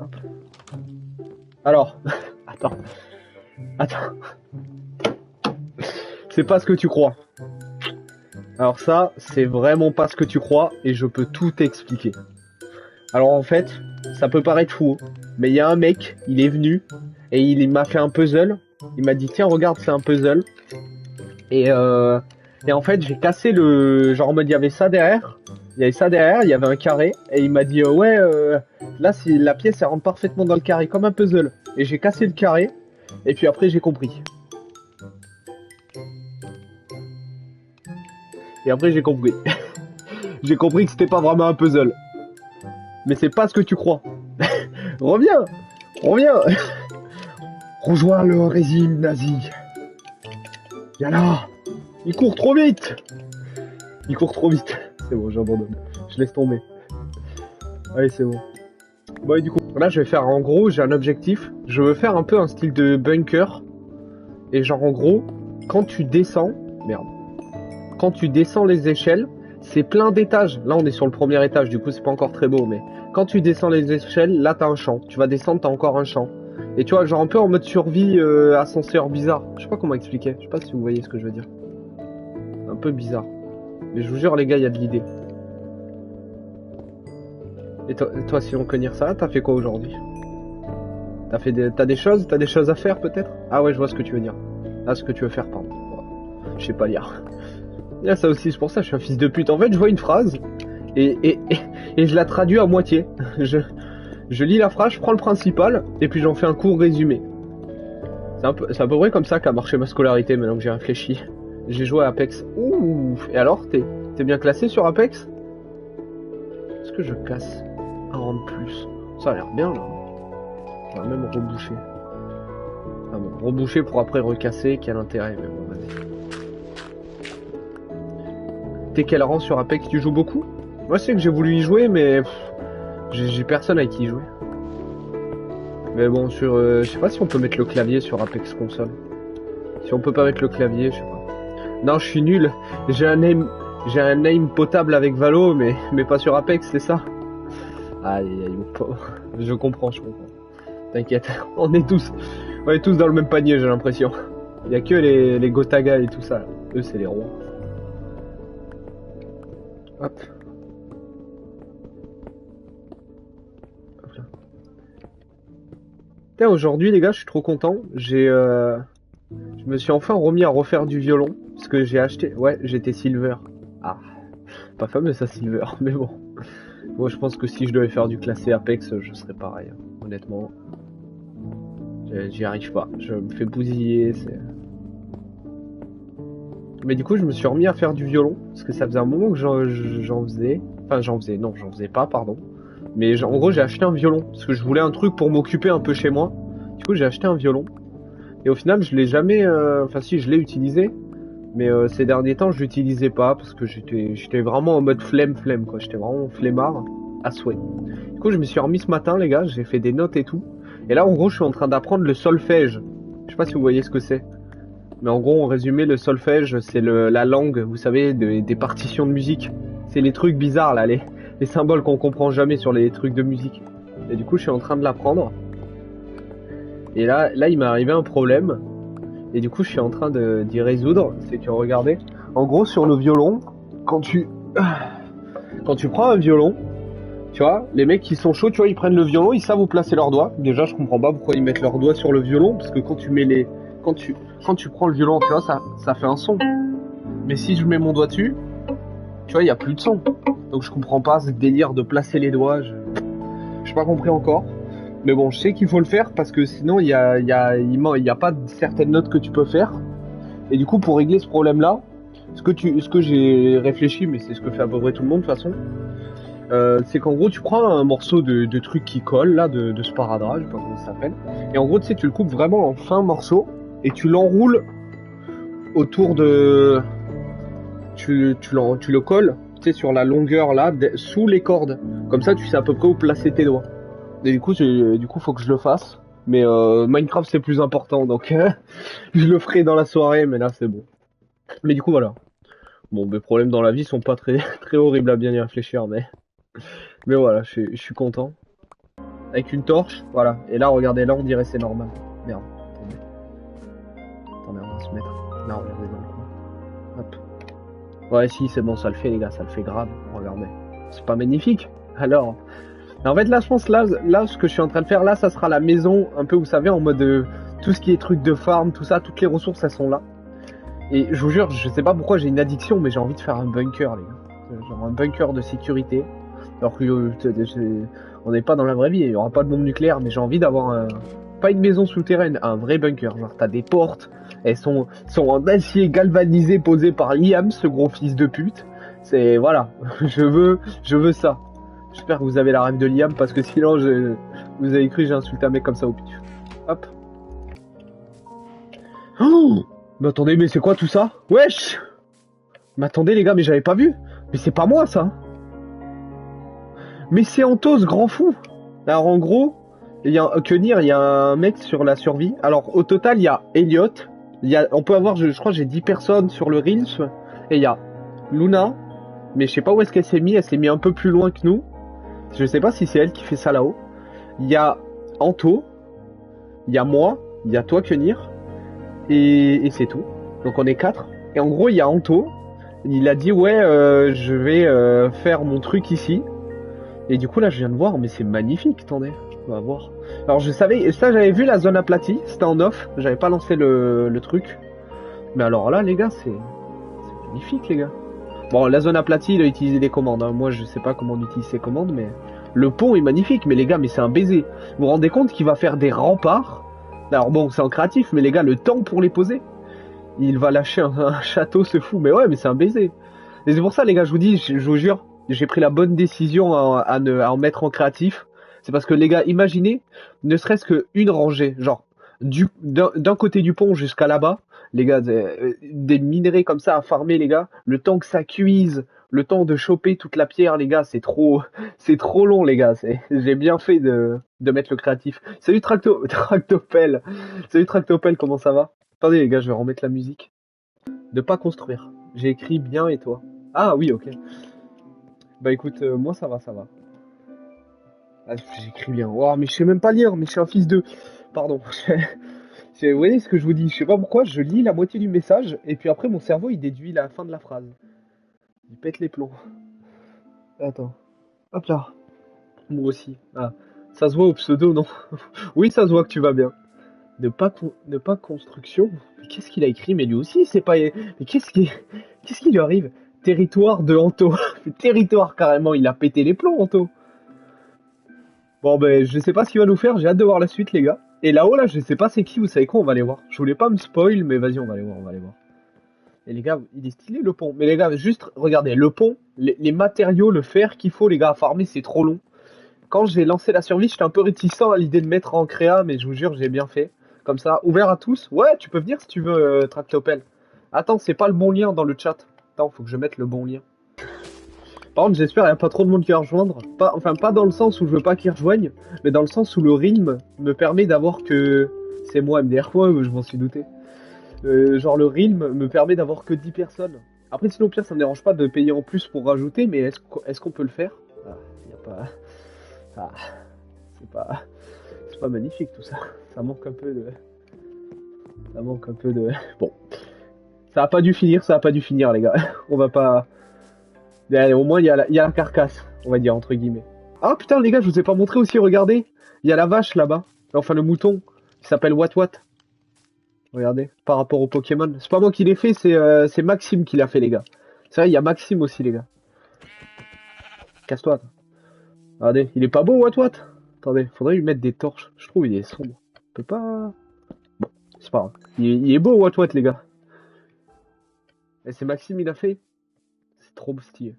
Hop. Alors, attends, attends. C'est pas ce que tu crois. Alors ça, c'est vraiment pas ce que tu crois et je peux tout t'expliquer. Alors en fait, ça peut paraître fou, mais il y a un mec, il est venu et il m'a fait un puzzle. Il m'a dit tiens regarde c'est un puzzle et et en fait j'ai cassé le genre en mode il y avait ça derrière, il y avait un carré et il m'a dit ouais là si la pièce elle rentre parfaitement dans le carré comme un puzzle et j'ai cassé le carré et puis après j'ai compris. Et après j'ai compris. J'ai compris que c'était pas vraiment un puzzle. Mais c'est pas ce que tu crois. Reviens, reviens. Rejoins le régime nazi. Viens là. Il court trop vite. Il court trop vite. C'est bon, j'abandonne. Je laisse tomber. Allez, c'est bon. Bon, et du coup, là, je vais faire, en gros, j'ai un objectif. Je veux faire un peu un style de bunker. Et genre, en gros, quand tu descends... Merde. Quand tu descends les échelles, c'est plein d'étages. Là, on est sur le premier étage, du coup, c'est pas encore très beau. Mais quand tu descends les échelles, là, t'as un champ. Tu vas descendre, t'as encore un champ. Et tu vois, genre un peu en mode survie ascenseur bizarre. Je sais pas comment expliquer. Je sais pas si vous voyez ce que je veux dire. Un peu bizarre. Mais je vous jure, les gars, il y a de l'idée. Et toi, si on connaît ça, t'as fait quoi aujourd'hui? T'as des choses à faire peut-être? Ah ouais, je vois ce que tu veux dire. Ah, ce que tu veux faire, pardon. Je sais pas lire. Là, ça aussi, c'est pour ça, je suis un fils de pute. En fait, je vois une phrase et je la traduis à moitié. Je lis la phrase, je prends le principal et puis j'en fais un court résumé. C'est à peu près comme ça qu'a marché ma scolarité maintenant que j'ai réfléchi. J'ai joué à Apex. Ouh. Et alors, t'es bien classé sur Apex? Est-ce que je casse un rang de plus? Ça a l'air bien là. On va même reboucher. Ah bon, reboucher pour après recasser, quel intérêt, mais bon, vas-y. T'es quel rang sur Apex? Tu joues beaucoup? Moi, c'est que j'ai voulu y jouer, mais j'ai personne avec qui y jouer. Mais bon, je sais pas si on peut mettre le clavier sur Apex console. Si on peut pas mettre le clavier, je sais pas. Non, je suis nul. J'ai un aim potable avec Valo, mais pas sur Apex, c'est ça? Aïe, aïe, mon pauvre. Je comprends. T'inquiète, on est tous dans le même panier, j'ai l'impression. Il y a que les Gotaga et tout ça. Eux, c'est les rois. Hop. Hop là. Putain, aujourd'hui, les gars, je suis trop content. Je me suis enfin remis à refaire du violon. Parce que j'ai acheté... Ouais, j'étais silver. Ah, pas fameux ça, silver, mais bon. Moi, je pense que si je devais faire du classé Apex, je serais pareil, hein, honnêtement. J'y arrive pas. Je me fais bousiller, c'est... Mais du coup, je me suis remis à faire du violon. Parce que ça faisait un moment que j'en faisais. Enfin, j'en faisais pas, pardon. Mais en gros, j'ai acheté un violon. Parce que je voulais un truc pour m'occuper un peu chez moi. Du coup, j'ai acheté un violon. Et au final, je l'ai jamais... Enfin, si, je l'ai utilisé. Mais ces derniers temps, je l'utilisais pas. Parce que j'étais vraiment en mode flemme, quoi. J'étais vraiment flemmard à souhait. Du coup, je me suis remis ce matin, les gars. J'ai fait des notes et tout. Et là, en gros, je suis en train d'apprendre le solfège. Je sais pas si vous voyez ce que c'est. Mais en gros, en résumé, le solfège, c'est la langue, vous savez, des partitions de musique. C'est les trucs bizarres, là, les symboles qu'on comprend jamais sur les trucs de musique. Et du coup, je suis en train de l'apprendre. Et là, il m'est arrivé un problème. Et du coup, je suis en train d'y résoudre. C'est que, regardez, en gros, sur le violon, quand tu prends un violon, tu vois, les mecs qui sont chauds, tu vois, ils prennent le violon, ils savent où placer leurs doigts. Déjà, je comprends pas pourquoi ils mettent leurs doigts sur le violon, parce que quand tu prends le violon, tu vois, ça fait un son. Mais si je mets mon doigt dessus, tu vois, il y a plus de son. Donc je comprends pas ce délire de placer les doigts. J'ai pas compris encore. Mais bon, je sais qu'il faut le faire parce que sinon il y a pas certaines notes que tu peux faire. Et du coup, pour régler ce problème-là, ce que j'ai réfléchi, mais c'est ce que fait à peu près tout le monde de toute façon, c'est qu'en gros, tu prends un morceau de truc qui colle là, de sparadrap, je sais pas comment ça s'appelle. Et en gros, tu sais, tu le coupes vraiment en fins morceaux et tu l'enroules autour de... Tu le colles, tu sais, sur la longueur là, sous les cordes. Comme ça, tu sais à peu près où placer tes doigts. Et du coup, faut que je le fasse. Mais Minecraft, c'est plus important, donc je le ferai dans la soirée, mais là, c'est bon. Mais du coup, voilà. Bon, mes problèmes dans la vie sont pas très, très horribles à bien y réfléchir, mais voilà, je suis content. avec une torche, voilà. Et là, regardez, là, on dirait c'est normal. Merde, attendez, on va se mettre. Là, regardez dans le coin. Hop. Ouais, si, c'est bon, ça le fait, les gars, ça le fait grave. Regardez. C'est pas magnifique? Alors. En fait, là, je pense, là, ce que je suis en train de faire, là, ça sera la maison, un peu, vous savez, en mode tout ce qui est truc de farm, tout ça, toutes les ressources, elles sont là. Et je vous jure, je sais pas pourquoi j'ai une addiction, mais j'ai envie de faire un bunker, les gars. Genre un bunker de sécurité. Alors que on n'est pas dans la vraie vie, il y aura pas de bombe nucléaire, mais j'ai envie d'avoir pas une maison souterraine, un vrai bunker. Genre, t'as des portes, elles sont en acier galvanisé posé par Liam, ce gros fils de pute. C'est, voilà, je veux ça. J'espère que vous avez la rêve de Liam, parce que sinon, vous avez cru que j'ai insulté un mec comme ça au pif. Hop. Oh, mais attendez, mais c'est quoi tout ça? Wesh! Mais attendez les gars, mais j'avais pas vu. Mais c'est pas moi ça. Mais c'est Antos, grand fou. Alors en gros, il y a il y a un mec sur la survie. Alors au total, il y a Elliot. On peut avoir, je crois, j'ai 10 personnes sur le Reels. Et il y a Luna. Mais je sais pas où est-ce qu'elle s'est mise. Elle s'est mise un peu plus loin que nous. Je sais pas si c'est elle qui fait ça là-haut. Il y a Anto. Il y a moi. Il y a toi, Kenir. Et c'est tout. Donc on est 4. Et en gros, il y a Anto. Il a dit ouais, je vais faire mon truc ici. Et du coup là, je viens de voir, mais c'est magnifique. Attendez, on va voir. Alors je savais, ça j'avais vu la zone aplatie. C'était en off. J'avais pas lancé le truc. Mais alors là, les gars, c'est magnifique, les gars. Bon, la zone aplatie, il a utilisé des commandes. Hein. Moi, je sais pas comment on utilise ces commandes, mais le pont est magnifique. Mais les gars, mais c'est un baiser. Vous vous rendez compte qu'il va faire des remparts? Alors bon, c'est en créatif, mais les gars, le temps pour les poser. Il va lâcher un château, ce fou. Mais ouais, mais c'est un baiser. Et c'est pour ça, les gars, je vous dis, je vous jure, j'ai pris la bonne décision à en mettre en créatif. C'est parce que, les gars, imaginez, ne serait-ce qu'une rangée, genre, d'un côté du pont jusqu'à là-bas, les gars, des minerais comme ça à farmer, les gars, le temps que ça cuise, le temps de choper toute la pierre, les gars, c'est trop long, les gars. J'ai bien fait de mettre le créatif. Salut Tractopelle. Salut Tractopelle, comment ça va? Attendez, les gars, je vais remettre la musique. De pas construire. J'ai écrit bien et toi? Ah oui, ok. Bah écoute, moi ça va, ça va. Ah, j'écris bien. Wow, mais je sais même pas lire, mais je suis un fils de... Pardon. Vous voyez ce que je vous dis? Je sais pas pourquoi, je lis la moitié du message, et puis après mon cerveau il déduit la fin de la phrase. Il pète les plombs. Attends. Hop là. Moi aussi. Ah. Ça se voit au pseudo, non? Oui, ça se voit que tu vas bien. Ne pas construction. Mais qu'est-ce qu'il a écrit? Mais lui aussi, c'est pas. Mais qu'est-ce qui lui arrive? Territoire de Anto. Territoire carrément, il a pété les plombs, Anto. Bon ben, je sais pas ce qu'il va nous faire. J'ai hâte de voir la suite, les gars. Et là-haut, là, je sais pas c'est qui. Vous savez quoi? On va aller voir. Je voulais pas me spoil, mais vas-y, on va aller voir. On va aller voir. Et les gars, il est stylé le pont. Mais les gars, juste regardez le pont, les matériaux, le fer qu'il faut, les gars, à farmer, c'est trop long. Quand j'ai lancé la survie, j'étais un peu réticent à l'idée de mettre en créa, mais je vous jure, j'ai bien fait. Comme ça, ouvert à tous. Ouais, tu peux venir si tu veux, Tractopel. Attends, c'est pas le bon lien dans le chat. Attends, faut que je mette le bon lien. Par contre, j'espère qu'il n'y a pas trop de monde qui va rejoindre. Enfin, pas dans le sens où je veux pas qu'ils rejoignent, mais dans le sens où le rythme me permet d'avoir que... C'est moi, MDR, je m'en suis douté. Genre le rythme me permet d'avoir que 10 personnes. Après, sinon, au pire, ça me dérange pas de payer en plus pour rajouter, mais est-ce qu'on peut le faire? Ah, y a pas... Ah, c'est pas magnifique tout ça. Ça manque un peu de... Ça manque un peu de... Bon. Ça a pas dû finir, les gars. On va pas... Allez, au moins, il y a la carcasse, on va dire, entre guillemets. Ah putain, les gars, je vous ai pas montré aussi, regardez. Il y a la vache là-bas. Enfin, le mouton. Il s'appelle What. Regardez, par rapport au Pokémon. C'est pas moi qui l'ai fait, c'est Maxime qui l'a fait, les gars. C'est vrai, il y a Maxime aussi, les gars. Casse-toi. Regardez, il est pas beau, What? Attendez, faudrait lui mettre des torches. Je trouve il est sombre. On peut pas... Bon, c'est pas grave. Il est beau, What, les gars. Et c'est Maxime, il a fait. C'est trop stylé.